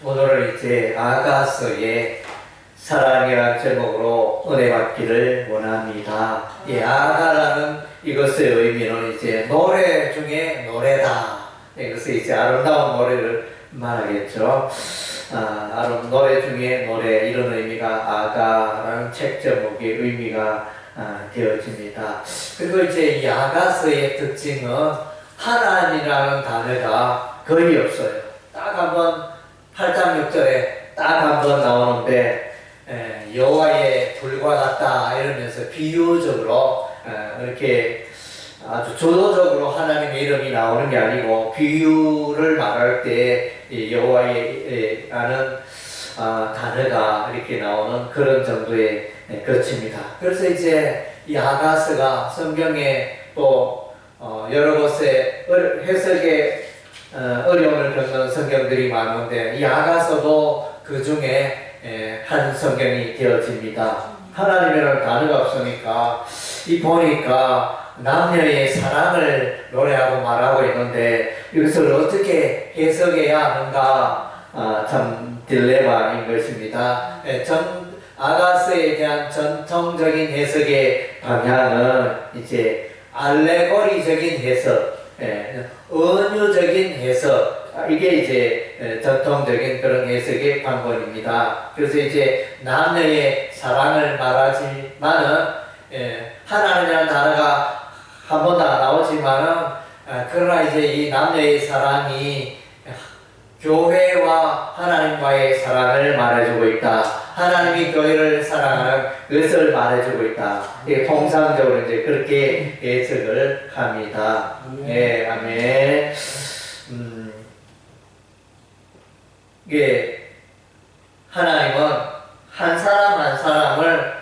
오늘은 이제 아가서의 사랑이라는 제목으로 은혜 받기를 원합니다. 아가라는 이것의 의미는 이제 노래 중에 노래다. 이것은 이제 아름다운 노래를 말하겠죠. 노래 중에 노래, 이런 의미가 아가라는 책 제목의 의미가 되어집니다. 그리고 이제 이 아가서의 특징은 하나님이라는 단어가 거의 없어요. 딱 한번 8장 6절에 딱 한번 나오는데 여호와의 불과 같다 이러면서 비유적으로 이렇게 아주 조도적으로 하나님의 이름이 나오는 게 아니고 비유를 말할 때 여호와의 라는 단어가 이렇게 나오는 그런 정도의 것입니다. 그래서 이제 이 아가서가 성경에 또 여러 곳에 해석에 어려움을 겪는 성경들이 많은데 이 아가서도 그 중에 한 성경이 되어집니다. 하나님이라는 단어가 없으니까 보니까 남녀의 사랑을 노래하고 말하고 있는데 이것을 어떻게 해석해야 하는가 참 딜레마인 것입니다. 아가서에 대한 전통적인 해석의 방향은 이제 알레고리적인 해석, 은유적인 해석, 이게 이제 전통적인 그런 해석의 방법입니다. 그래서 이제 남녀의 사랑을 말하지만은 하나님이라는 단어가 한 번도 안 나오지만은 그러나 이제 이 남녀의 사랑이 교회와 하나님과의 사랑을 말해주고 있다. 하나님이 교회를 사랑하는 것을 말해주고 있다. 이게 통상적으로 이제 그렇게 해석을 합니다. 네, 아멘. 이게 하나님은 한 사람 한 사람을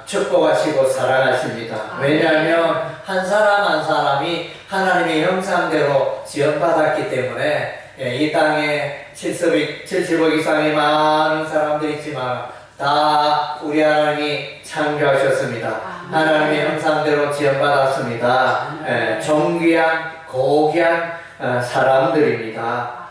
축복하시고 사랑하십니다. 왜냐하면 한 사람 한 사람이 하나님의 형상대로 지원받았기 때문에 이 땅에 70억 이상의 많은 사람들이 있지만 다 우리 하나님이 창조하셨습니다. 하나님의 형상대로 지원받았습니다. 존귀한 고귀한 사람들입니다.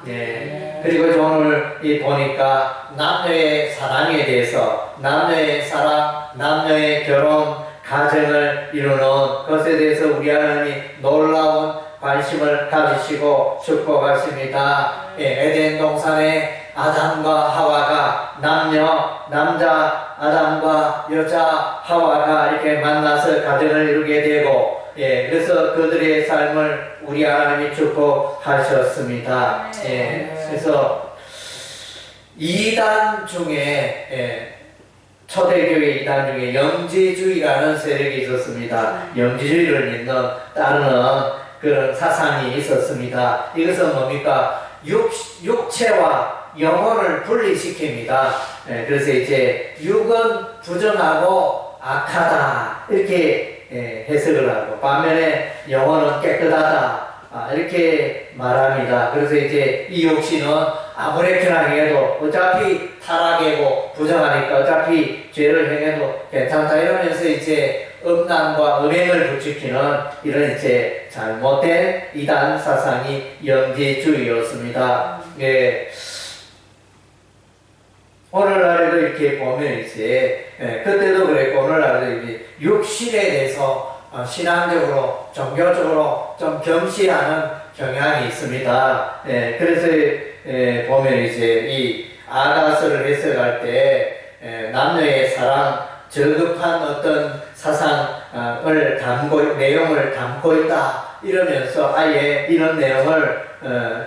그리고 오늘 보니까 남녀의 사랑에 대해서, 남녀의 사랑, 남녀의 결혼, 가정을 이루는 것에 대해서 우리 하나님이 놀라운 관심을 가지시고 축복하십니다. 에덴 동산에 아담과 하와가 남자 아담과 여자 하와가 이렇게 만나서 가정을 이루게 되고, 그래서 그들의 삶을 우리 하나님이 축복하셨습니다. 그래서 이단 중에 초대교회 이단 중에 영지주의라는 세력이 있었습니다. 영지주의를 믿는 따르는 그런 사상이 있었습니다. 이것은 뭡니까? 육체와 영혼을 분리시킵니다. 그래서 이제 육은 부정하고 악하다 이렇게 해석을 하고, 반면에 영혼은 깨끗하다 이렇게 말합니다. 그래서 이제 이 육신은 아무렇게나 행해도 어차피 타락이고 부정하니까 어차피 죄를 행해도 괜찮다 이러면서 이제 음란과 음행을 부추기는 이런 이제 잘못된 이단 사상이 영지주의였습니다. 오늘날에도 이렇게 보면 이제 그때도 그랬고 오늘날에도 이제 육신에 대해서 신앙적으로 종교적으로 좀 겸시하는 경향이 있습니다. 그래서 보면 이제 이 아가서를 해석할 때 남녀의 사랑, 저급한 어떤 사상을 내용을 담고 있다 이러면서 아예 이런 내용을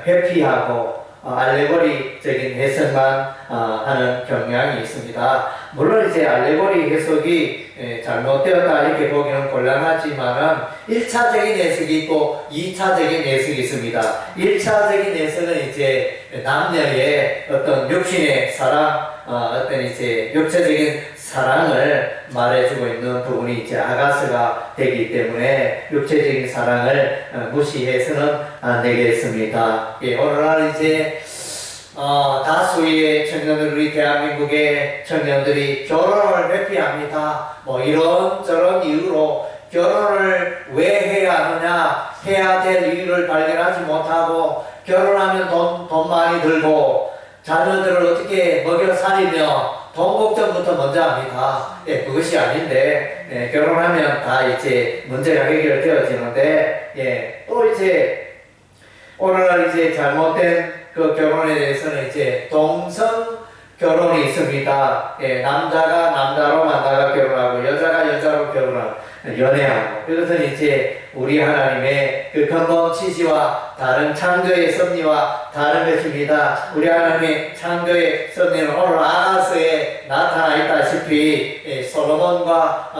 회피하고 알레고리적인 해석만 하는 경향이 있습니다. 물론 이제 알레고리 해석이 잘못되었다 이렇게 보기는 곤란하지만은 1차적인 해석이 있고 2차적인 해석이 있습니다. 1차적인 해석은 이제 남녀의 어떤 육신의 사랑, 어떤 이제 육체적인 사랑을 말해주고 있는 부분이 이제 아가서가 되기 때문에 육체적인 사랑을 무시해서는 안 되겠습니다. 오늘날 이제 다수의 청년들, 우리 대한민국의 청년들이 결혼을 회피합니다. 뭐 이런저런 이유로 결혼을 왜 해야 하느냐, 해야 될 이유를 발견하지 못하고 결혼하면 돈 많이 들고 자녀들을 어떻게 먹여 살리며 돈 걱정부터 먼저 합니다. 예, 그것이 아닌데, 예, 결혼하면 다 이제 문제가 해결되어지는데, 예, 또 이제, 오늘날 이제 잘못된 그 결혼에 대해서는 이제 동성 결혼이 있습니다. 예, 남자가 남자로 만나가 결혼하고, 여자가 여자로 결혼하고, 연애하고. 그것은 이제 우리 하나님의 그 근본 취지와 다른 창조의 섭리와 다른 것입니다. 우리 하나님의 창조의 섭리는 오늘 아가서에 나타나 있다시피 솔로몬과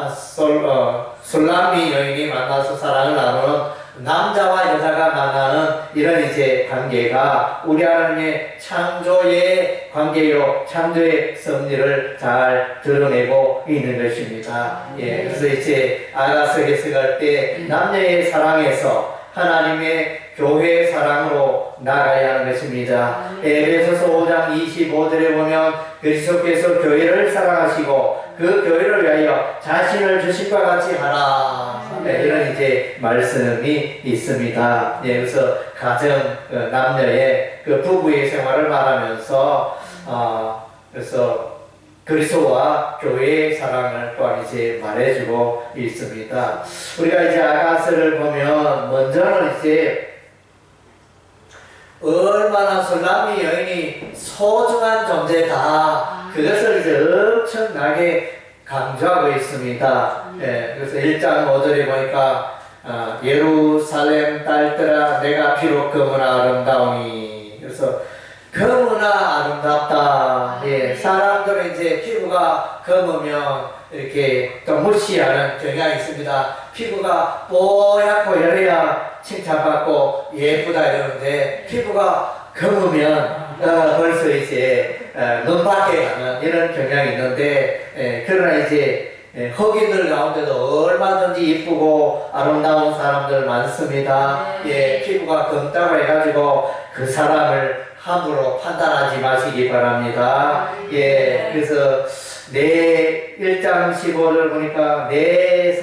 술람미 여인이 만나서 사랑을 나누는 남자와 여자가 만나는 이런 이제 관계가 우리 하나님의 창조의 관계요, 창조의 섭리를 잘 드러내고 있는 것입니다. 예, 그래서 이제 아가서 해석할 때 남녀의 사랑에서 하나님의 교회의 사랑으로 나가야 하는 것입니다. 에베소서 5장 25절에 보면 그리스도께서 교회를 사랑하시고 그 교회를 위하여 자신을 주신 바 같이 하라. 네, 이런 이제 말씀이 있습니다. 네, 그래서 가정 남녀의 그 부부의 생활을 말하면서 그래서 그리스도와 교회의 사랑을 또한 이제 말해주고 있습니다. 우리가 이제 아가서를 보면 먼저는 이제 얼마나 술람미 여인이 소중한 존재다. 그것을 이제 엄청나게 강조하고 있습니다. 예, 그래서 1장 5절에 보니까 예루살렘 딸들아 내가 비록 그무나 아름다우니. 그래서 그무나 아름답다. 예, 사람들은 이제 피부가 검으면 이렇게 또 무시하는 경향이 있습니다. 피부가 뽀얗고 이래야 칭찬받고 예쁘다 이러는데 피부가 검으면 벌써 이제 눈밖에 가는 이런 경향이 있는데 그러나 이제 흑인들 가운데도 얼마든지 이쁘고 아름다운 사람들 많습니다. 예, 피부가 검다고 해가지고 그 사람을 함부로 판단하지 마시기 바랍니다. 예, 그래서 내 1장 15절 보니까 내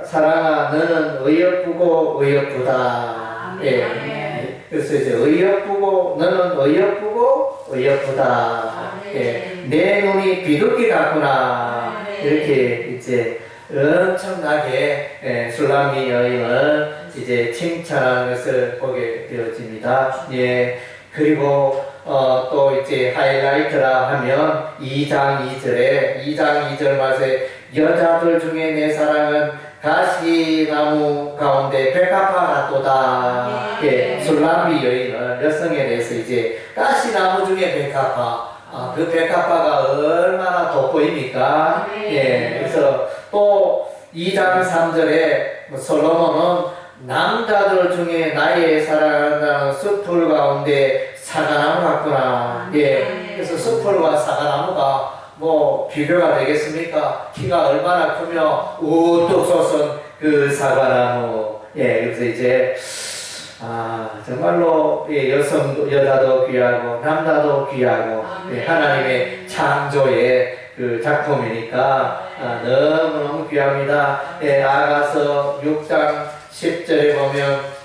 사랑아 너는 의협부고 의협부다. 예, 그래서 이제 의협부고 너는 의협부고 의협부다. 예, 내 눈이 비둘기 같구나. 이렇게 이제 엄청나게 술람미 여인을 이제 칭찬하는 것을 보게 되어집니다. 예, 그리고 또 이제 하이라이트라 하면 2장 2절 말씀에 여자들 중에 내 사랑은 가시나무 가운데 백합화 같도다. 예, 술람미 여인은 여성에 대해서 이제 가시나무 중에 백합화. 그 백합화가 얼마나 돋보입니까? 예, 그래서 또 2장 3절에 솔로몬은 남자들 중에 나의 사랑한다는 숲풀 가운데 사과나무 같구나. 예, 그래서 숲풀과 사과나무가 뭐 비교가 되겠습니까? 키가 얼마나 크며 우뚝 솟은 그 사과나무. 예, 그래서 이제 정말로 여자도 귀하고 남자도 귀하고 하나님의 창조의 그 작품이니까 너무너무 귀합니다. 예, 아가서 6장 10절에 보면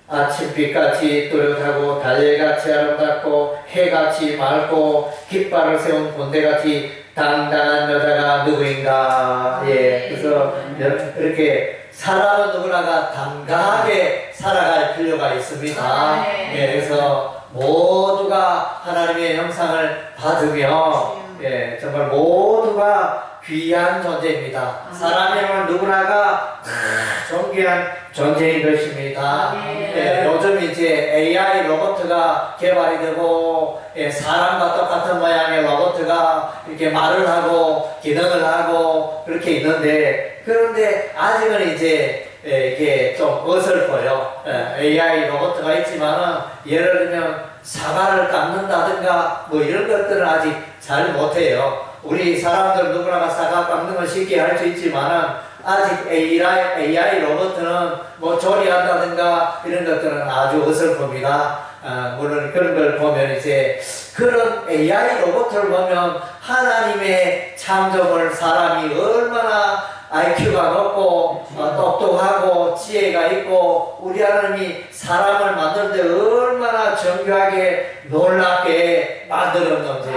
아침빛같이 또렷하고 달래같이 아름답고 해같이 맑고 깃발을 세운 군대같이 당당한 여자가 누구인가. 예, 그래서 이렇게 사람은 누구나가 당당하게 살아갈 필요가 있습니다. 예, 그래서 모두가 하나님의 형상을 받으며 예, 정말 모두가 귀한 존재입니다. 사람이라면 누구나가 존귀한 존재인 것입니다. 예, 요즘 이제 AI 로봇가 개발이 되고 사람과 똑같은 모양의 로봇가 이렇게 말을 하고 기능을 하고 그렇게 있는데 그런데 아직은 이제 이게 좀 어설퍼요. AI 로봇가 있지만은 예를 들면 사과를 깎는다든가 뭐 이런 것들은 아직 잘 못해요. 우리 사람들 누구나가 사과 깎는 걸 쉽게 할 수 있지만은 아직 AI 로봇은 뭐 조리한다든가 이런 것들은 아주 어설픕니다. 물론 그런 걸 보면 이제 그런 AI 로봇을 보면 하나님의 창조물 사람이 얼마나 IQ가 높고 똑똑하고 지혜가 있고 우리 하나님이 사람을 만드는데 얼마나 정교하게 놀랍게 만들었는지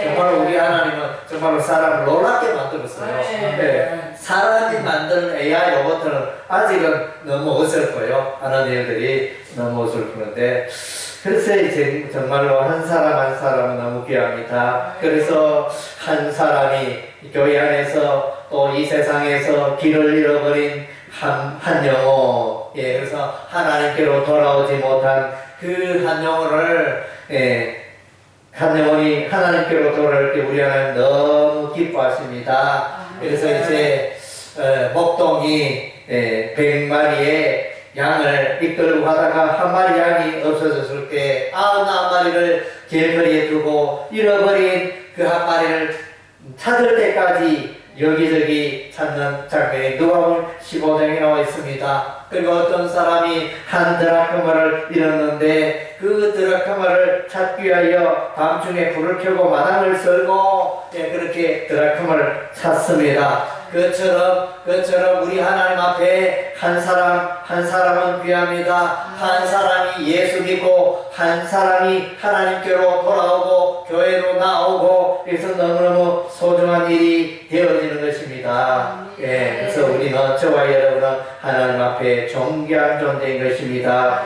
정말 우리 하나님은 정말로 사람을 놀랍게 만들었어요. 네. 사람이 만드는 AI 로봇은 아직은 너무 어설퍼요. 하는 일들이 너무 어설프는데 그래서 이제 정말로 한 사람 한 사람은 너무 귀합니다. 그래서 한 사람이 교회 안에서 또 이 세상에서 길을 잃어버린 한 영혼, 그래서 하나님께로 돌아오지 못한 그 한 영혼을, 한 영혼이 하나님께로 돌아올 때 우리 하나님 너무 기뻐하십니다. 그래서 이제 목동이 100마리의 양을 이끌고 가다가 한 마리 양이 없어졌을 때 99마리를 길거리에 두고 잃어버린 그 한 마리를 찾을 때까지 여기저기 찾는 장면이 누가복음 15장에 나와 있습니다. 그리고 어떤 사람이 한 드라크마를 잃었는데 그 드라크마를 찾기 위하여 밤중에 불을 켜고 마당을 썰고 그렇게 드라크마를 찾습니다. 그처럼 우리 하나님 앞에 한 사람은 귀합니다. 한 사람이 예수 믿고 한 사람이 하나님께로 돌아오고 교회로 나오고 그래서 너무너무 소중한 일이 되어지는 것입니다. 그래서 우리는 저와 여러분은 하나님 앞에 존귀한 존재인 것입니다.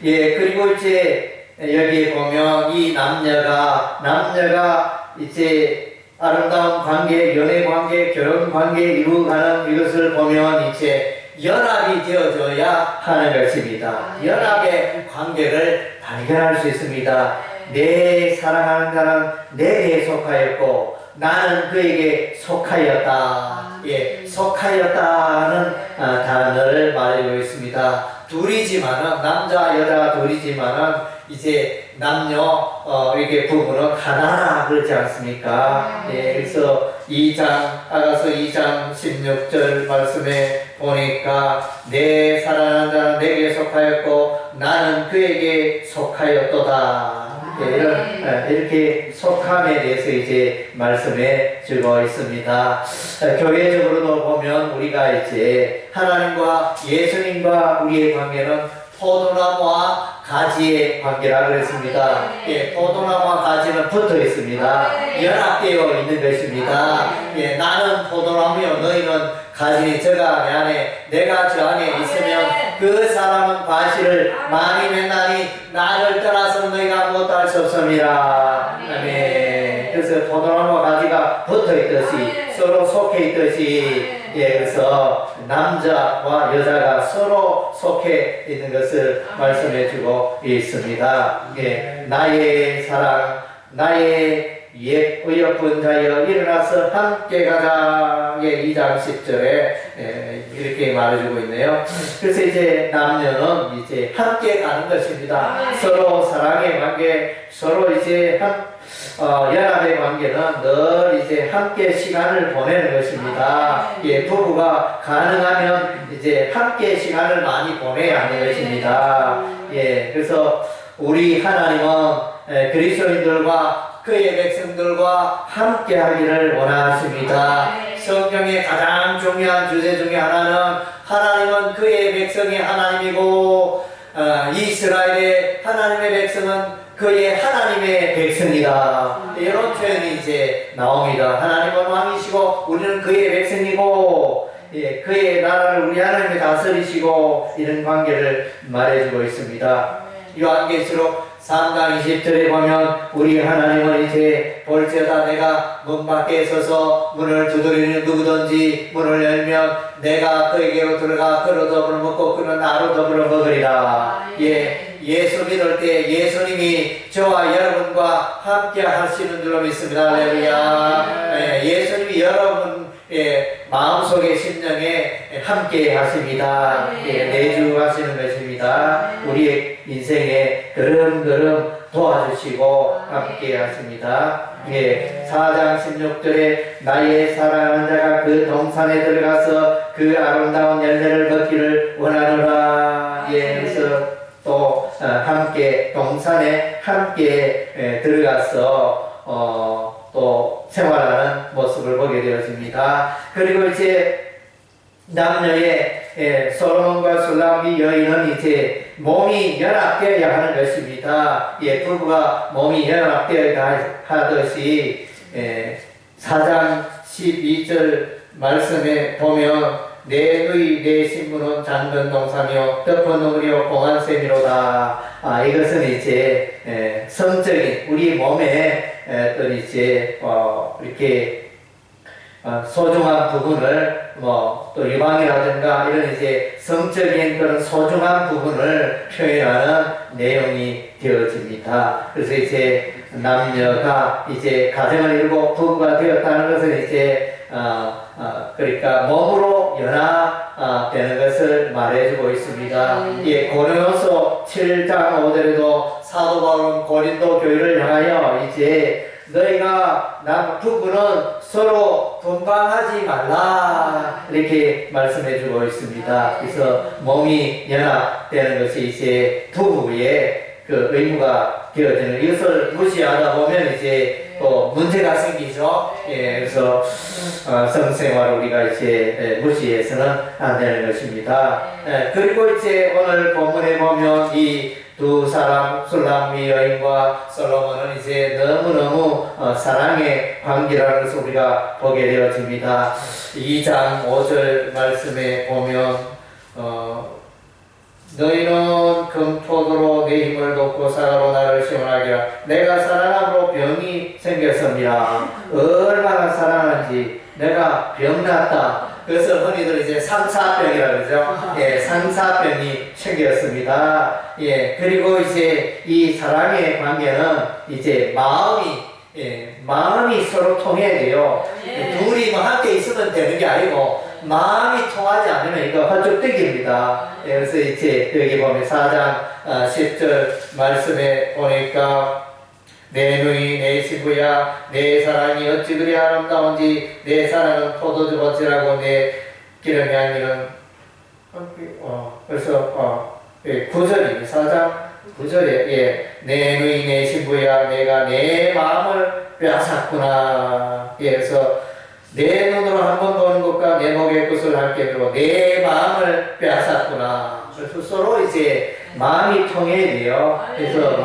그리고 이제 여기에 보면 이 남녀가 이제 아름다운 관계, 연애 관계, 결혼 관계 이루어가는 이것을 보면 이제 연합이 되어져야 하는 것입니다. 연합의 관계를 발견할 수 있습니다. 내 사랑하는 자는 내게 속하였고 나는 그에게 속하였다. 속하였다는 단어를 말해주고 있습니다. 둘이지만은 남자 여자 둘이지만은 이제 남녀 이게 부부는 하나라 그러지 않습니까? 그래서 아가서 2장 16절 말씀에 보니까 내 사랑하는 자는 내게 속하였고 나는 그에게 속하였도다. 이렇게 속함에 대해서 이제 말씀해 주고 있습니다. 교회적으로도 보면 우리가 이제 하나님과 예수님과 우리의 관계는 포도나무와 가지의 관계라 그랬습니다. 포도나무와 가지는 붙어 있습니다. 연합되어 있는 것입니다. 나는 포도나무요 너희는 가지니 저가 내 안에 내가 저 안에 있으면 그 사람은 과실을 많이 맺나니 나를 떠나서 너희가 아무것도 할 수 없습니다. 아멘. 그래서 포도나무와 가지가 붙어 있듯이 서로 속해 있듯이 그래서 남자와 여자가 서로 속해 있는 것을 말씀해 주고 있습니다. 나의 사랑, 나의 옛 의협분 자여 일어나서 함께 가자. 2장 10절에 이렇게 말해주고 있네요. 그래서 이제 남녀는 이제 함께 가는 것입니다. 서로 사랑의 관계, 서로 이제 연합의 관계는 늘 이제 함께 시간을 보내는 것입니다. 부부가 가능하면 이제 함께 시간을 많이 보내야 하는 것입니다. 그래서 우리 하나님은 그리스도인들과 그의 백성들과 함께 하기를 원하십니다. 성경의 가장 중요한 주제 중에 하나는 하나님은 그의 백성의 하나님이고 이스라엘의 하나님의 백성은 그의 하나님의 백성이다. 이런 표현이 이제 나옵니다. 하나님은 왕이시고 우리는 그의 백성이고 그의 나라를 우리 하나님이 다스리시고 이런 관계를 말해주고 있습니다. 요한계시록 3장 20절에 보면 우리 하나님은 이제 볼지어다 내가 문 밖에 서서 문을 두드리는 누구든지 문을 열면 내가 그에게로 들어가 그로 더불어 먹고 그는 나로 더불어 먹으리라. 예수 믿을 때 예수님이 저와 여러분과 함께 하시는 줄로 믿습니다. 할렐루야. 예수님이 여러분 마음속에 심령에 함께 하십니다. 내주하시는 것입니다. 우리의 인생에 걸음걸음 도와주시고 함께 하십니다. 4장 16절에 나의 사랑하는 자가 그 동산에 들어가서 그 아름다운 열매를 먹기를 원하노라. 그래서 또 함께 동산에 함께 들어가서 또 생활하는 모습을 보게 되어집니다. 그리고 이제 남녀의 솔로몬과 술람미 여인은 이제 몸이 연합되어야 하는 것입니다. 부부가 몸이 연합되어야 하듯이 4장 12절 말씀에 보면 내 누이 내 신부는 잠든 동사며 덮은 우리요 공한 셈이로다. 이것은 이제 성적인 우리 몸에 또 이제 이렇게 소중한 부분을 또 유방이라든가 이런 이제 성적인 그런 소중한 부분을 표현하는 내용이 되어집니다. 그래서 이제 남녀가 이제 가정을 이루고 부부가 되었다는 것은 이제 그러니까 몸으로 연합되는 것을 말해주고 있습니다. 고린도서 7장 5절에도 사도 바울은 고린도 교회를 향하여 이제 너희가 부부는 서로 분방하지 말라 이렇게 말씀해주고 있습니다. 그래서 몸이 연합되는 것이 이제 부부의 그 의무가 되어지는, 이것을 무시하다 보면 이제 또 문제가 생기죠. 그래서 성생활 우리가 이제 무시해서는 안 되는 것입니다. 그리고 이제 오늘 본문에 보면 이 두 사람 술람미 여인과 솔로몬은 이제 너무너무 사랑의 관계라는 것을 우리가 보게 되어집니다. 2장 5절 말씀에 보면 너희는 금토도로 내 힘을 돕고 사과로 나를 시원하게 하라. 내가 사랑함으로 병이 생겼습니다. 얼마나 사랑하는지 내가 병났다. 그래서 흔히들 이제 상사병이라고 그러죠. 상사병이 생겼습니다. 그리고 이제 이 사랑의 관계는 이제 마음이 서로 통해야 돼요. 둘이 함께 있으면 되는 게 아니고 마음이 통하지 않으면 이거 헐쭉대기입니다. 그래서 이제 여기 보면 4장 10절 말씀에 보니까 내 누이 내 신부야 내 사랑이 어찌 그리 아름다운지 내 사랑은 포도주 밭이라고 내 기름이 아니는 그래서 9절입니다. 4장 9절에 내 누이 내 신부야 내가 내 마음을 빼앗았구나. 그래서 내 눈으로 한 번 보는 것과 내 목의 것을 함께 들고 내 마음을 빼앗았구나. 그래서 서로 이제 마음이 통해야 돼요. 그래서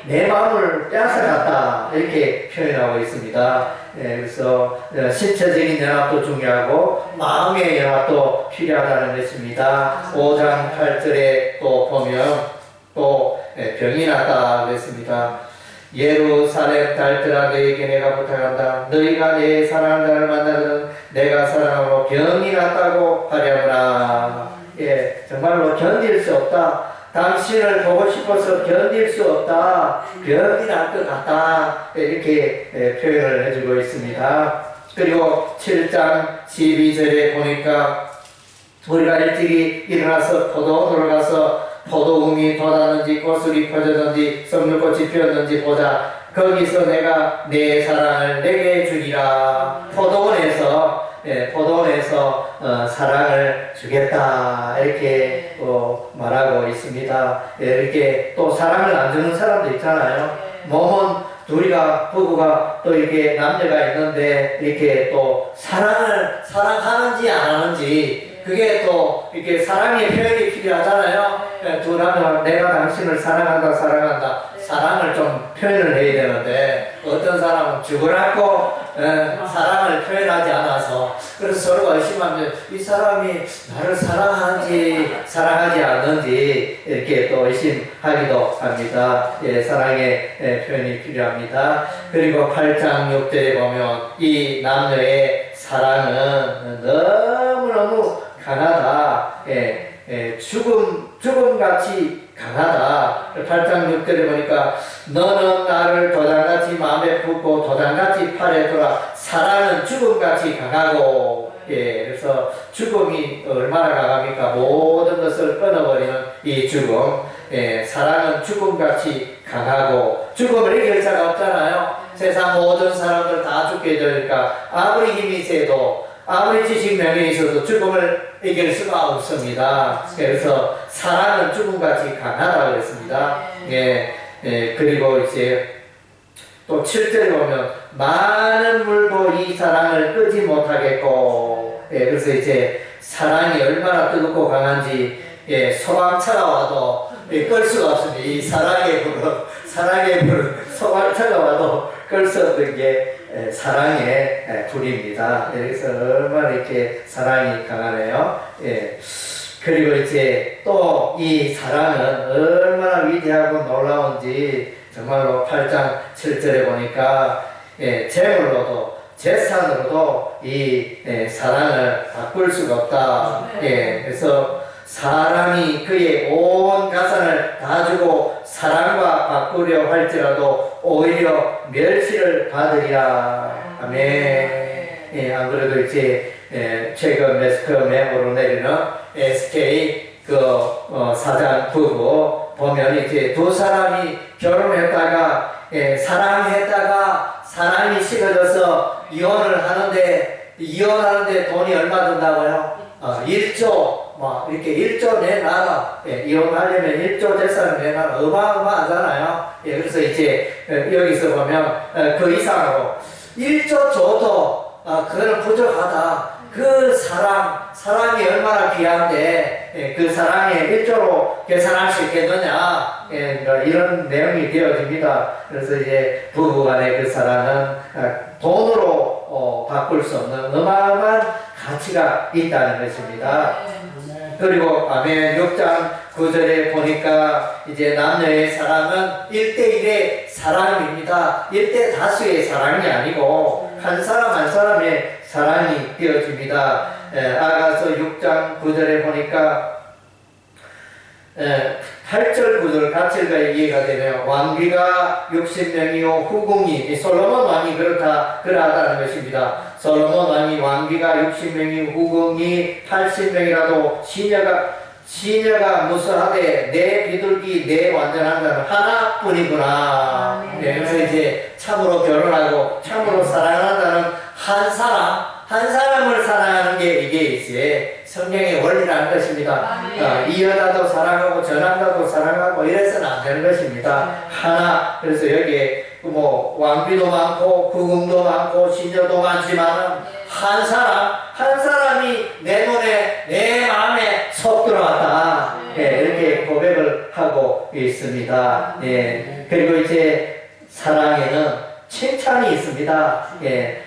내 마음을 빼앗아갔다 이렇게 표현하고 있습니다. 그래서 신체적인 연합도 중요하고 마음의 연합도 필요하다는 것입니다. 5장 8절에 또 보면 또 병이 났다 그랬습니다. 예루살렘 딸들아 너희에게 내가 부탁한다. 너희가 내 사랑하는 자를 만나거든 내가 사랑함으로 병이 났다고 하려구나. 정말로 견딜 수 없다. 당신을 보고 싶어서 견딜 수 없다. 병이 날 것 같다. 이렇게 표현을 해주고 있습니다. 그리고 7장 12절에 보니까 우리가 일찍이 일어나서 포도원으로 가서 포도움이 돋았는지 꽃술이 펴졌는지 썩물꽃이 피었는지 보자. 거기서 내가 내 사랑을 내게 주리라. 포도원에서 사랑을 주겠다 이렇게 말하고 있습니다. 이렇게 또 사랑을 안 주는 사람도 있잖아요. 몸은 둘이가 부부가 또 이렇게 남녀가 있는데 이렇게 또 사랑하는지 안 하는지 그게 또 이렇게 사랑의 표현이 필요하잖아요. 두 남녀가 내가 당신을 사랑한다. 사랑을 좀 표현을 해야 되는데 어떤 사람은 죽어놨고 사랑을 표현하지 않아서 그래서 서로가 의심하면 이 사람이 나를 사랑하는지 사랑하지 않는지 이렇게 또 의심하기도 합니다. 사랑의 표현이 필요합니다. 그리고 8장 6절에 보면 이 남녀의 사랑은 너무너무 강하다. 죽음같이 강하다. 8장 6절에 보니까 너는 나를 도장같이 마음에 품고 도장같이 팔에 돌아. 사랑은 죽음같이 강하고 그래서 죽음이 얼마나 강합니까? 모든 것을 끊어버리는 이 죽음. 사랑은 죽음같이 강하고 죽음을 이길 자가 없잖아요. 세상 모든 사람들 다 죽게 되니까 아무리 힘이 세도 아무리 지식 명예에 있어도 죽음을 이길 수가 없습니다. 그래서 사랑은 죽음같이 강하다고 그랬습니다. 그리고 이제 또 7절에 보면 많은 물도 이 사랑을 끄지 못하겠고, 예, 그래서 이제 사랑이 얼마나 뜨겁고 강한지, 예, 소방차가 와도 예, 끌 수가 없습니다. 이 사랑의 불은 소방차가 와도 끌 수 없는 게 예, 사랑의 불입니다. 예, 그래서 얼마나 이렇게 사랑이 강하네요. 예. 그리고 이제 또 이 사랑은 얼마나 위대하고 놀라운지 정말로 8장 7절에 보니까 예, 재물로도 재산으로도 이 사랑을 바꿀 수가 없다. 예, 그래서 사람이 그의 온 가산을 다 주고 사랑과 바꾸려 할지라도 오히려 멸시를 받으리라. 아멘. 예, 안 그래도 이제 최근 매스컴에 오르내리는 SK 사장 부부 보면 이제 두 사람이 결혼했다가 사랑했다가 사랑이 식어져서 이혼을 하는데 이혼하는데 돈이 얼마 든다고요? 1조 이렇게 1조 내놔라. 이혼하려면 1조 재산을 내놔라. 어마어마하잖아요. 그래서 이제 여기서 보면 그 이상으로 1조 줘도 그거는 부족하다. 그 사랑이 얼마나 귀한데 그 사랑에 1조로 계산할 수 있겠느냐, 이런 내용이 되어집니다. 그래서 이제 부부간의 그 사랑은 돈으로 바꿀 수 없는 어마어마한 가치가 있다는 것입니다. 그리고 아멘 6장 9절에 보니까 이제 남녀의 사랑은 1대1의 사랑입니다. 1대 다수의 사랑이 아니고 한 사람 한 사람의 사랑이 되어집니다. 아가서 6장 9절에 보니까 8절 9절 같이 이해가 되네요. 왕비가 60명이요 후궁이 솔로몬 왕이 그러하다는 것입니다. 솔로몬 왕이 왕비가 60명이 후궁이 80명이라도 시녀가 무수하되 내 비둘기 내 완전한 자는 하나뿐이구나. 그래서 이제 참으로 결혼하고 참으로 사랑한다는 한 사람을 사랑하는 게 이게 이제 성경의 원리라는 것입니다. 이 여자도 사랑하고 저 남자도 사랑하고 이래서는 안 되는 것입니다. 하나. 그래서 여기에 왕비도 많고 후궁도 많고 시녀도 많지만 한 사람이 내 눈에 내 마음에 속 들어왔다. 이렇게 고백을 하고 있습니다. 그리고 이제 사랑에는 칭찬이 있습니다.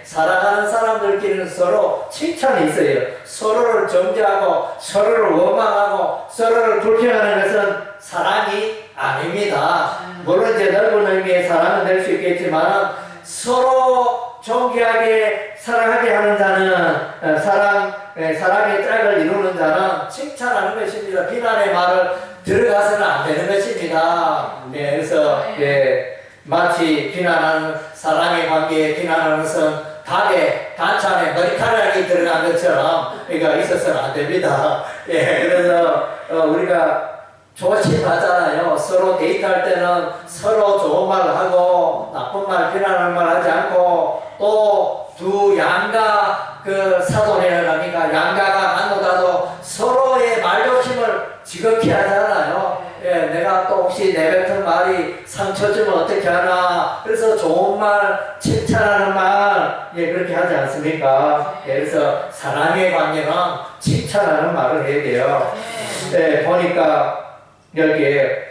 사랑하는 사람들끼리는 서로 칭찬이 있어요. 서로를 정죄하고 서로를 원망하고 서로를 불평하는 것은 사랑이 아닙니다. 물론 이제 넓은 의미의 사랑은 될 수 있겠지만 서로 존귀하게 사랑하게 하는 자는 사랑의 짝을 이루는 자는 칭찬하는 것입니다. 비난의 말을 들어가서는 안 되는 것입니다. 그래서 마치 비난하는 사랑의 관계에 비난하는 것은 닭의 단찬에 머리카락이 들어간 것처럼 있어서는 안 됩니다. 그래서 우리가 조심하잖아요. 서로 데이트할 때는 서로 좋은 말을 하고 나쁜 말, 비난하는 말 하지 않고 또 두 양가 사돈이라니까 양가가 만나도 서로의 말조심을 지극히 하잖아요. 내가 또 혹시 내뱉은 말이 상처 주면 어떻게 하나. 그래서 좋은 말, 칭찬하는 말, 그렇게 하지 않습니까? 그래서 사랑의 관계는 칭찬하는 말을 해야 돼요. 보니까 여기에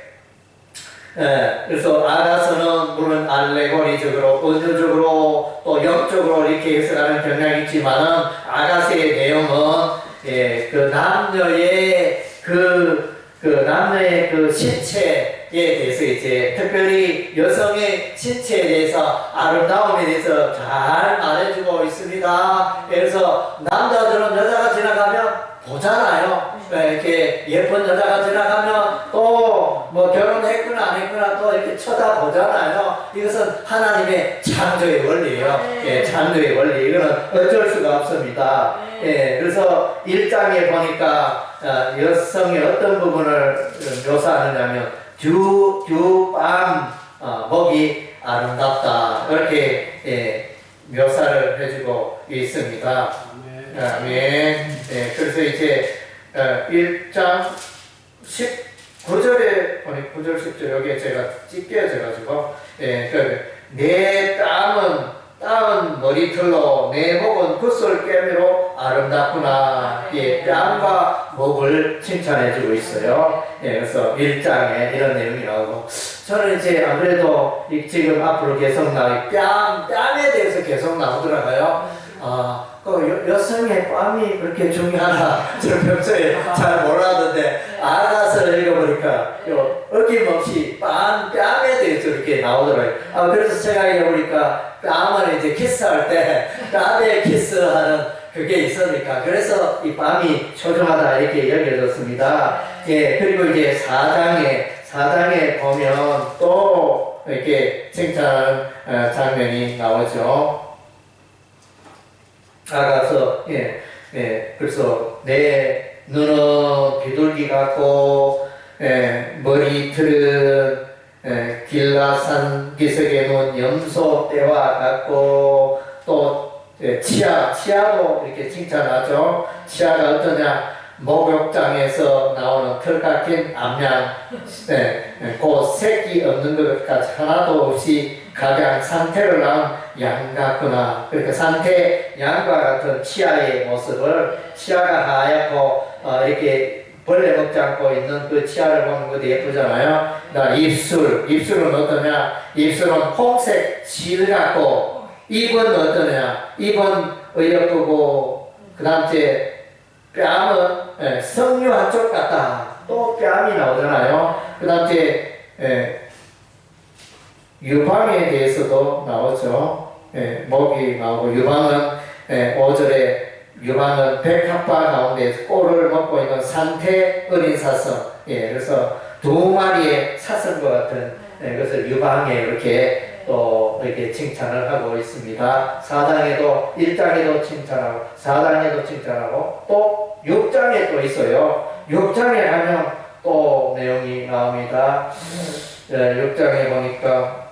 그래서 아가서는 물론 알레고리적으로 은유적으로 또 영적으로 이렇게 해석하는 경향이 있지만은 아가서의 내용은 그 남녀의 남녀의 신체에 대해서 이제 특별히 여성의 신체에 대해서 아름다움에 대해서 잘 말해주고 있습니다. 그래서 남자들은 여자가 지나가면 보잖아요. 이렇게 예쁜 여자가 지나가면 또 결혼했구나 안 했구나 또 이렇게 쳐다보잖아요. 이것은 하나님의 창조의 원리예요. 창조의 원리. 이거는 어쩔 수가 없습니다. 그래서 1장에 보니까 여성의 어떤 부분을 묘사하느냐면 듀밤 목이 아름답다. 이렇게 묘사를 해주고 있습니다. 아멘. 그래서 이제 1장 19절에 보니 9절 10절 여기에 제가 찢겨져가지고 내 땀은 머리털로 내 목은 굿솔 깨미로 아름답구나. 예, 뺨과 목을 칭찬해주고 있어요. 예, 그래서 1장에 이런 내용이 나오고 저는 이제 아무래도 지금 앞으로 계속 뺨에 대해서 계속 나오더라고요. 여성의 뺨이 그렇게 중요하나 저는 평소에 잘 몰랐는데 알아서 읽어보니까 어김없이 뺨에 대해서 이렇게 나오더라고요. 그래서 제가 읽어보니까 뺨을 이제 키스할 때 뺨에 키스하는 그게 있으니까 그래서 이 뺨이 소중하다 이렇게 여겨졌습니다. 예, 그리고 이제 4장에 보면 또 이렇게 칭찬하는 장면이 나오죠. 나가서 그래서 내 눈은 비둘기 같고 머리털은 길라산 기슭에 놓은 염소 떼와 같고 또 치아도 이렇게 칭찬하죠. 치아가 어떠냐? 목욕장에서 나오는 털 깎인 암양, 그 새끼 없는 것까지 하나도 없이 각양 상태를 낳은 양 같구나. 그러니까 상태 양과 같은 치아의 모습을 치아가 하얗고 이렇게 벌레 먹지 않고 있는 그 치아를 보는 것도 예쁘잖아요. 입술은 어떠냐? 입술은 홍색 실 같고 입은 어떠냐? 입은 어여쁘고 그 다음째 뺨은 석류 한쪽 같다. 또 뺨이 나오잖아요. 그 다음째 유방에 대해서도 나오죠. 목이 나오고 유방은 5절에 유방은 백합화 가운데 꼴을 먹고 있는 상태 어린 사슴. 그래서 두 마리의 사슴과 같은 그래서 유방에 이렇게 또 이렇게 칭찬을 하고 있습니다. 4장에도 1장에도 칭찬하고 4장에도 칭찬하고 또 6장에 또 있어요. 6장에 가면 또 내용이 나옵니다. 6장에 보니까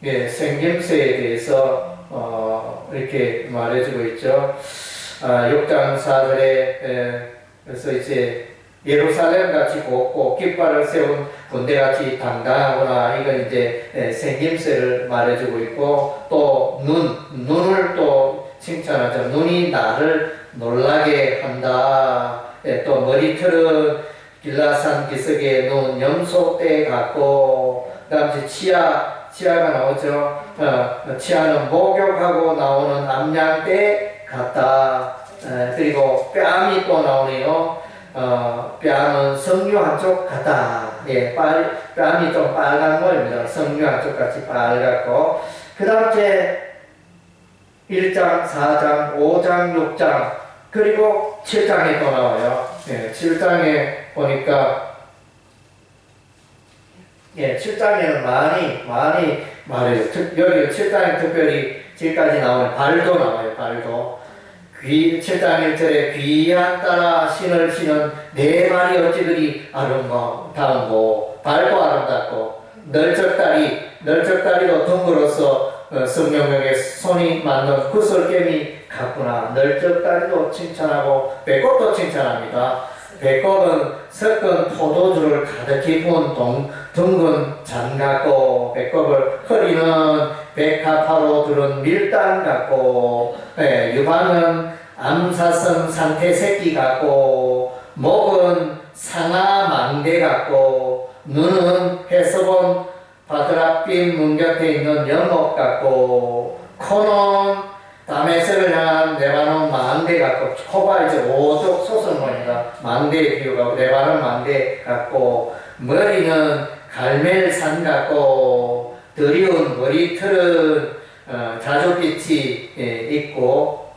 생김새에 대해서 이렇게 말해주고 있죠. 6장 4절에 그래서 이제 예루살렘 같이 곱고 깃발을 세운 군대 같이 당당하구나. 이건 이제 생김새를 말해주고 있고 또 눈을 또 칭찬하죠. 눈이 나를 놀라게 한다. 또 머리털은 길라산 기슭에 놓은 염소떼 같고 그다음 치아가 나오죠. 치아는 목욕하고 나오는 암양떼 같다. 그리고 뺨이 또 나오네요. 뺨은 석류 한쪽 같다. 뺨이 좀 빨간 모양입니다. 석류 한쪽 같이 빨갛고 그 다음에 1장, 4장, 5장, 6장 그리고 7장에 또 나와요. 7장에 보니까 7장에는 많이 말해요. 여기 7장에 특별히 지금까지 나오는 발도 나와요. 발도 7장 1절에 귀한 따라 신을 신은 네 마리 어찌 그리 아름다운고 발도 아름답고 널적다리도 둥그러서 성령에게 손이 맞는 구슬겜이 같구나. 널적다리도 칭찬하고 배꼽도 칭찬합니다. 배꼽은 섞은 포도주를 가득히 부은 둥근 잔 같고 배꼽을 허리는 백합화로 두른 밀당 같고 유방은 암사성 상태 새끼 같고 목은 상아 망대 같고 눈은 해서본 바드랍빛 문 곁에 있는 연못 같고 코는 다메섹을 향한 레바논 망대 같고 코가 이제 오쪽 솟아놓습니다. 망대의 비유가 레바논 망대 같고 머리는 갈멜산 같고 드리운 머리털은 자줏빛이 있고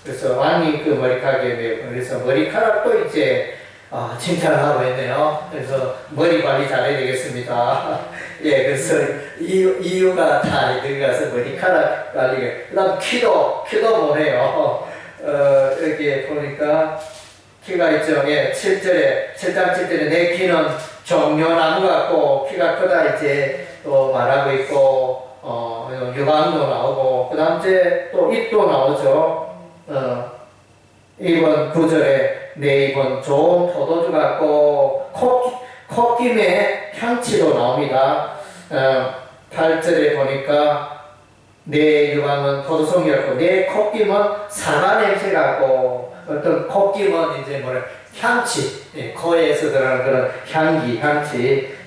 그래서 왕이 그 머리카락에 그래서 머리카락도 이제 칭찬을 하고 있네요. 그래서 머리 관리 잘해야 되겠습니다. 그래서 이유가 다 있는 것 같아서 머리카락 관리가. 그 다음 키도 보네요. 이렇게 보니까 키가 있죠. 7장 7절에 내 키는 종려나무 같고 키가 크다 이제 또 말하고 있고 유방도 나오고 그 다음 주에 또 입도 나오죠. 1번 9절에 내 입은 좋은 포도주 같고 콧김에 향치도 나옵니다. 8절에 보니까 내 유방은 포도송이였고 내 콧김은 사과 냄새 같고 어떤 콧김은 이제 뭐래 향치, 코에서 들어가는 그런 향기,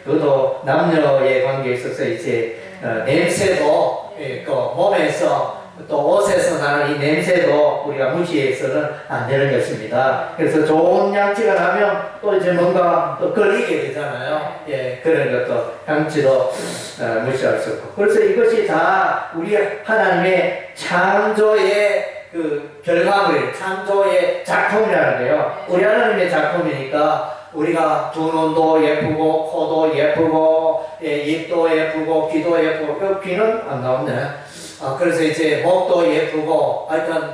그것도 남녀의 관계에 있어서 이제 냄새도 그 몸에서 또 옷에서 나는 이 냄새도 우리가 무시해서는 안 되는 것입니다. 그래서 좋은 향기가 나면 또 이제 뭔가 또 걸리게 되잖아요. 그런 것도 향기도 무시할 수 없고. 그래서 이것이 다 우리 하나님의 창조의 그 결과물이에요. 창조의 작품이라는데요. 우리 하나님의 작품이니까 우리가 두 눈도 예쁘고 코도 예쁘고 입도 예쁘고 귀도 예쁘고 그 귀는 안 나왔네. 그래서 이제 목도 예쁘고 하여튼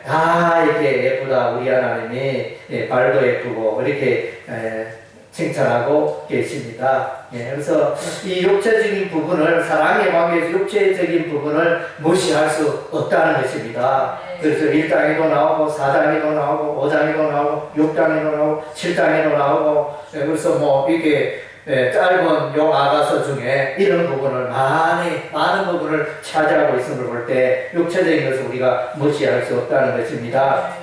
다 이렇게 예쁘다 우리 하나님이 발도 예쁘고 이렇게 칭찬하고 계십니다. 그래서 이 육체적인 부분을 사랑의 관계에서 육체적인 부분을 무시할 수 없다는 것입니다. 그래서 1장에도 나오고 4장에도 나오고 5장에도 나오고 6장에도 나오고 7장에도 나오고 그래서 뭐 이게 짧은 요 아가서 중에 이런 부분을 많은 부분을 차지하고 있음을 볼 때 육체적인 것을 우리가 무시할 수 없다는 것입니다.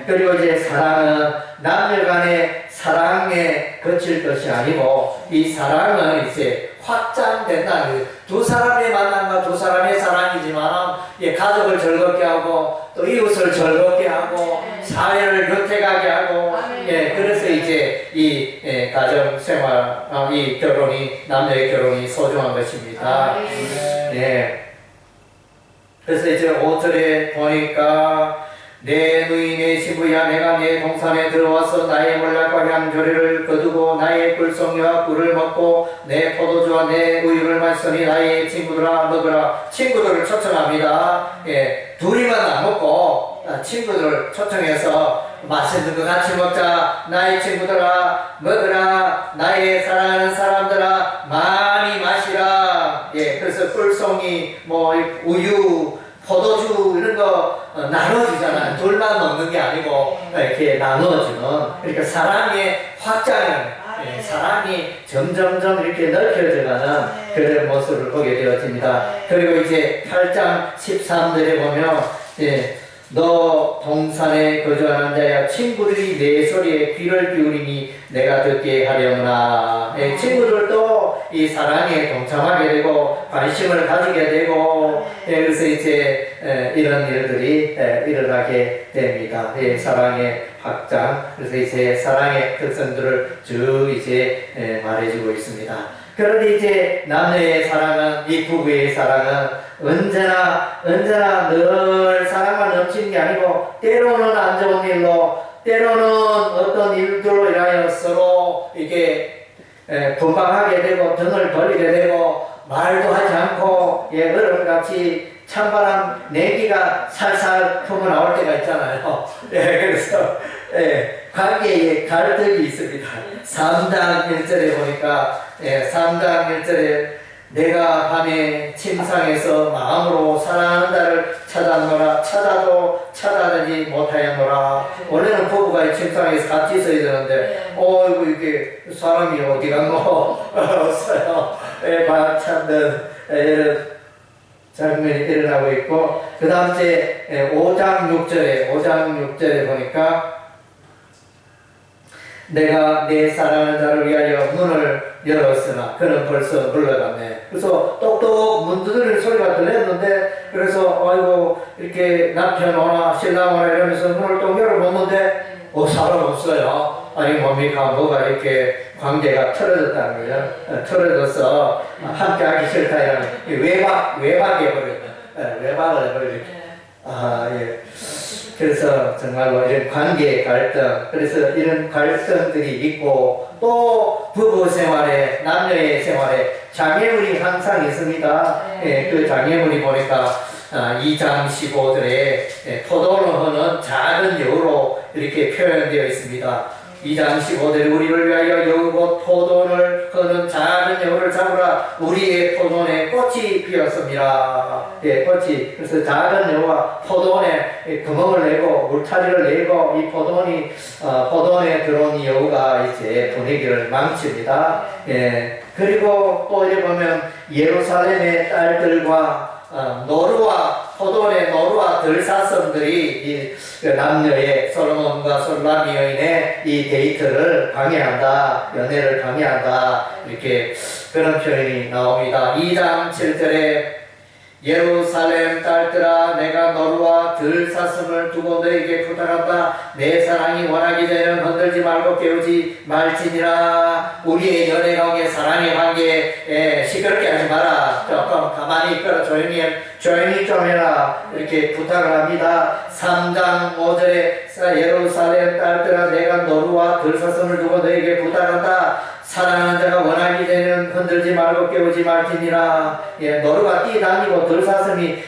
그리고 이제 사랑은 남녀 간의 사랑에 그칠 것이 아니고 이 사랑은 이제 확장된다. 두 사람의 만남과 두 사람의 사랑이지만 가족을 즐겁게 하고 또 이웃을 즐겁게 하고 사회를 윤택하게 하고 그래서 이제 이 가정 생활 이 결혼이 남녀의 결혼이 소중한 것입니다. 그래서 이제 5절에 보니까 내 누이 내 신부야 내가 내 동산에 들어와서 나의 몰락과 향조리를 거두고 나의 꿀송이와 꿀을 먹고 내 포도주와 내 우유를 마시니 나의 친구들아 먹으라. 친구들을 초청합니다. 둘이만 안 먹고 친구들을 초청해서 맛있는 거 같이 먹자. 나의 친구들아 먹으라. 나의 사랑하는 사람들아 많이 마시라. 그래서 꿀송이 뭐 우유 포도주 이런 거 나눠주잖아요. 둘만 먹는 게 아니고 이렇게 나눠주는 그러니까 사랑의 확장 사랑이 점점점 이렇게 넓혀져가는 그런 모습을 보게 되어집니다. 그리고 이제 8장 13절에 보면 너 동산에 거주하는 자야 친구들이 내 소리에 귀를 기울이니 내가 듣게 하려나. 친구들도 이 사랑에 동참하게 되고 관심을 가지게 되고 그래서 이제 이런 일들이 일어나게 됩니다. 사랑의 확장. 그래서 이제 사랑의 특성들을 쭉 이제 말해주고 있습니다. 그런데 이제 남녀의 사랑은 이 부부의 사랑은 언제나 늘 사랑만 넘치는 게 아니고 때로는 안 좋은 일로 때로는 어떤 일들로 인하여 서로 이게 분방하게 되고 등을 돌리게 되고 말도 하지 않고 어른같이 찬바람 내기가 살살 품어 나올 때가 있잖아요. 그래서 관계에 갈등이 있습니다. 3장 1절에 보니까 3장 1절에 내가 밤에 침상에서 마음으로 사랑하는 자를 찾았노라. 찾아도 찾아내지 못하였노라. 원래는 부부가 침상에서 같이 있어야 되는데 이게 사람이 어디 갔노? 없어요. 밥 찾는 이런 장면이 일어나고 있고 그 다음 이제 5장 6절에 보니까 내가 내 사랑하는 자를 위하여 문을 열었으나 그는 벌써 물러갔네. 그래서 똑똑 문 두드리는 소리가 들렸는데 그래서 아이고 이렇게 남편 오나 신랑 오나 이러면서 문을 또 열어보는데 사람 없어요. 아니 뭡니까 뭐가 이렇게 관계가 틀어졌다는 거예요. 틀어져서 함께 하기 싫다 이러면 외박해버렸네. 외박을 해버리게. 그래서 정말로 이런 관계의 갈등, 그래서 이런 갈등들이 있고 또 부부 생활에 남녀의 생활에 장애물이 항상 있습니다. 그 장애물이 보니까 2장 15절에 포도를 허는 작은 여우로 이렇게 표현되어 있습니다. 2장 15절에 우리를 위하여 여우고 포도를 거둔 작은 여우를 잡으라. 우리의 포도원에 꽃이 피었습니다. 예, 꽃이. 그래서 작은 여우와 포도원에 구멍을 내고 물타리를 내고 이 포도원에 들어온 이 여우가 이제 분위기를 망칩니다. 예. 그리고 또 이제 보면 예루살렘의 딸들과 포도원의 노루와 들사슴들이 이 남녀의 솔로몬과 솔라미 여인의 이 데이트를 방해한다, 연애를 방해한다, 이렇게 그런 표현이 나옵니다. 2장 7절에 예루살렘 딸들아 내가 노루와 들사슴을 두고 너에게 부탁한다. 내 사랑이 원하기 전에는 흔들지 말고 깨우지 말지니라. 우리의 연애 관계, 사랑의 관계에 시끄럽게 하지 마라. 조금 가만히 있거라. 조용히 좀 해라. 이렇게 부탁을 합니다. 3장 5절에 예루살렘 딸들아 내가 노루와 들사슴을 두고 너에게 부탁한다. 사랑하는 자가 원하기 전에는 흔들지 말고 깨우지 말지니라. 예, 노루가 뛰다니고 들사슴이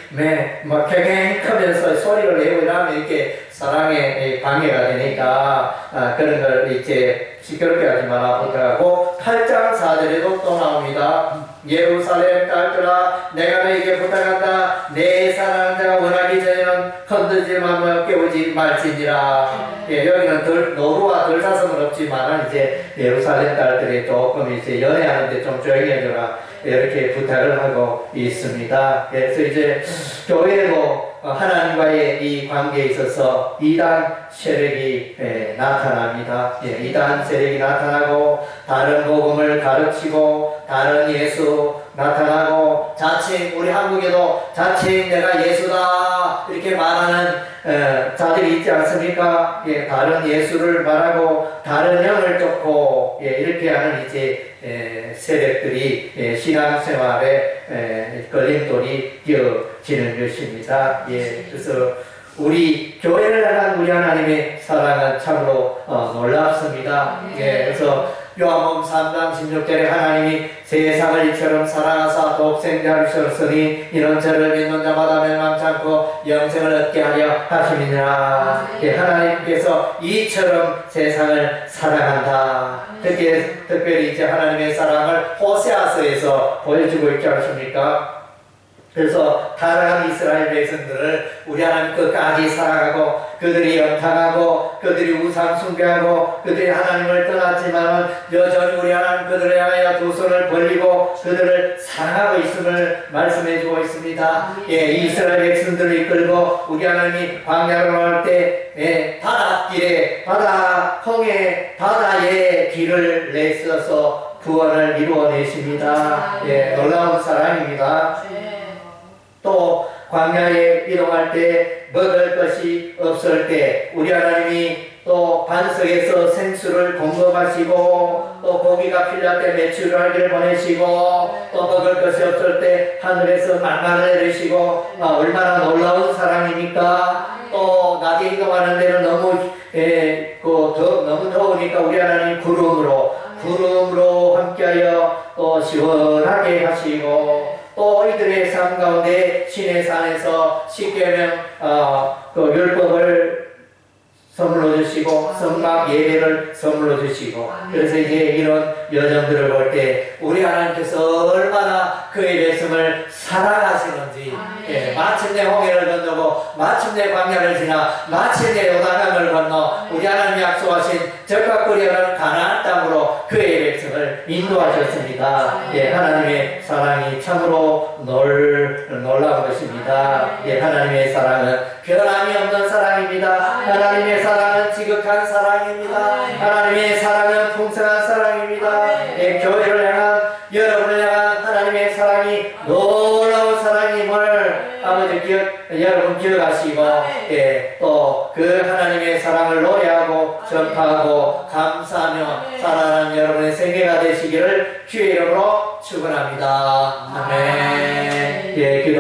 막 캥캥하면서 소리를 내고 이러면 이렇게 사랑에 방해가 되니까 그런 걸 이제 시끄럽게 하지 마라 부탁하고 8장 4절에도 또 나옵니다. 예루살렘 딸들아 내가 너에게 부탁한다. 내 사랑하는 자가 원하기 전에는 흔들지 말고 깨우지 말지니라. 예, 여기는 노루와 들사슴은 없지만 이제 예루살렘 딸들이 조금 이제 연애하는데 좀 조용히 해줘라 이렇게 부탁을 하고 있습니다. 그래서 이제 교회도 하나님과의 이 관계에 있어서 이단 세력이 나타납니다. 예, 이단 세력이 나타나고 다른 복음을 가르치고 다른 예수 나타나고 자칭 우리 한국에도 자칭 내가 예수다 이렇게 말하는 자들이 있지 않습니까? 예, 다른 예수를 말하고 다른 영을 쫓고 이렇게 하는 이제 세력들이 신앙생활에 걸림돌이 되어지는 것입니다. 예, 그래서 우리 교회를 향한 우리 하나님의 사랑은 참으로 놀랍습니다. 예, 그래서 요한복음 3장 16절에 하나님이 세상을 이처럼 사랑하사 독생자를 주셨으니 이런 저를 믿는 자마다 멸망치 않고 영생을 얻게 하려 하심이니라. 예, 하나님께서 이처럼 세상을 사랑한다. 특별히 이제 하나님의 사랑을 호세아서에서 보여주고 있지 않습니까? 그래서 타락한 이스라엘 백성들을 우리 하나님 끝까지 사랑하고 그들이 연탕하고 그들이 우상 숭배하고 그들이 하나님을 떠났지만 여전히 우리 하나님 그들을 향하여 두 손을 벌리고 그들을 사랑하고 있음을 말씀해 주고 있습니다. 예, 이스라엘 백성들을 이끌고 우리 하나님이 광야로 나올 때 바닷길에 바다의 길을 내셔서 구원을 이루어내십니다. 예, 놀라운 사랑입니다. 또 광야에 이동할 때 먹을 것이 없을 때 우리 하나님이 또 반석에서 생수를 공급하시고 또 고기가 필요할 때 메추라기를 보내시고 또 먹을 것이 없을 때 하늘에서 만나를 내리시고 얼마나 놀라운 사랑입니까? 또 낮에 이동하는 데는 너무 더우니까 우리 하나님 구름으로 함께하여 또 시원하게 하시고 또 이들의 삶 가운데 신의 산에서 십계명 그 율법을 선물로 주시고 성막 예배를 선물로 주시고 그래서 이제 이런 여정들을 볼 때 우리 하나님께서 얼마나 그의 백성을 사랑하시는지 마침내 홍해를 건너고 마침내 광야를 지나 마침내 요단강을 건너 우리 하나님이 약속하신 적과 꿀이라는 가나안 땅으로 그의 백성을 인도하셨습니다. 하나님의 사랑이 참으로 놀라운 것입니다. 하나님의 사랑은 변함이 없는 사랑입니다. 하나님의 사랑은 지극한 사랑입니다. 하나님의 사랑은 풍성한 사랑입니다. 교회를 향한 여러분을 향한 하나님의 사랑이 놀라운 사랑임을 여러분 기억하시고 또 그 하나님의 사랑을 노래하고 전파하고 감사하며 살아가는 여러분의 생애가 되시기를 주의 이름으로 축원합니다. 아멘. 기도하겠습니다.